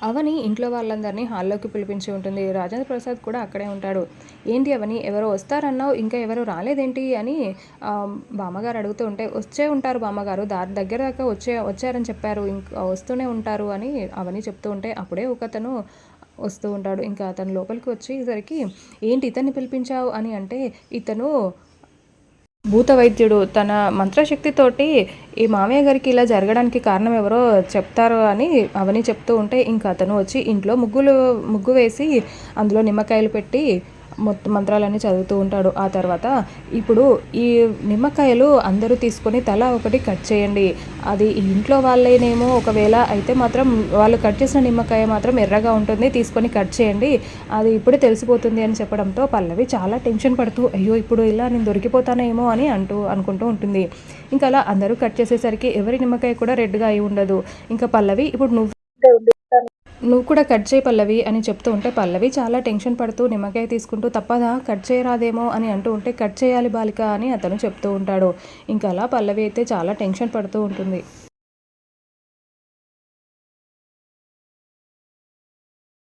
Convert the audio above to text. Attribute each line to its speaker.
Speaker 1: అవని ఇంట్లో వాళ్ళందరినీ హాల్లోకి పిలిపించి ఉంటుంది. రాజేంద్ర ప్రసాద్ కూడా అక్కడే ఉంటాడు. "ఏంటి అవని, ఎవరో వస్తారన్నావు, ఇంకా ఎవరు రాలేదేంటి?" అని బామ్మగారు అడుగుతూ ఉంటే, "వచ్చే ఉంటారు బామ్మగారు, దారి దగ్గర దాకా వచ్చారని చెప్పారు, ఇంకా వస్తూనే ఉంటారు" అని అవని చెప్తూ ఉంటే, అప్పుడే ఒకతను వస్తూ ఉంటాడు. ఇంకా అతను లోపలికి వచ్చేసరికి, "ఏంటి ఇతన్ని పిలిపించావు?" అని అంటే, "ఇతను భూత వైద్యుడు. తన మంత్రశక్తితోటి ఈ మామయ్య గారికి ఇలా జరగడానికి కారణం ఎవరో చెప్తారు" అని అవని చెప్తూ ఉంటే, ఇంకా అతను వచ్చి ఇంట్లో ముగ్గు వేసి అందులో నిమ్మకాయలు పెట్టి మొత్తం మంత్రాలన్నీ చదువుతూ ఉంటాడు. ఆ తర్వాత, "ఇప్పుడు ఈ నిమ్మకాయలు అందరూ తీసుకొని తలా ఒకటి కట్ చేయండి. అది ఇంట్లో వాళ్ళేనేమో ఒకవేళ అయితే మాత్రం వాళ్ళు కట్ చేసిన నిమ్మకాయ మాత్రం ఎర్రగా ఉంటుంది, తీసుకొని కట్ చేయండి. అది ఇప్పుడే తెలిసిపోతుంది" అని చెప్పడంతో పల్లవి చాలా టెన్షన్ పడుతూ, అయ్యో ఇప్పుడు ఇలా నేను దొరికిపోతానేమో అని అనుకుంటూ ఉంటుంది. ఇంకా అలా అందరూ కట్ చేసేసరికి ఎవరి నిమ్మకాయ కూడా రెడ్గా అయి ఉండదు. ఇంకా పల్లవి, "ఇప్పుడు నువ్వు కూడా కట్ చేయి పల్లవి" అని చెప్తూ ఉంటే, పల్లవి చాలా టెన్షన్ పడుతూ నిమ్మకాయ తీసుకుంటూ, "తప్పదా, కట్ చేయరాదేమో" అని అంటూ ఉంటే, "కట్ చేయాలి బాలిక" అని అతను చెప్తూ ఉంటాడు. ఇంకా అలా పల్లవి అయితే చాలా టెన్షన్ పడుతూ ఉంటుంది.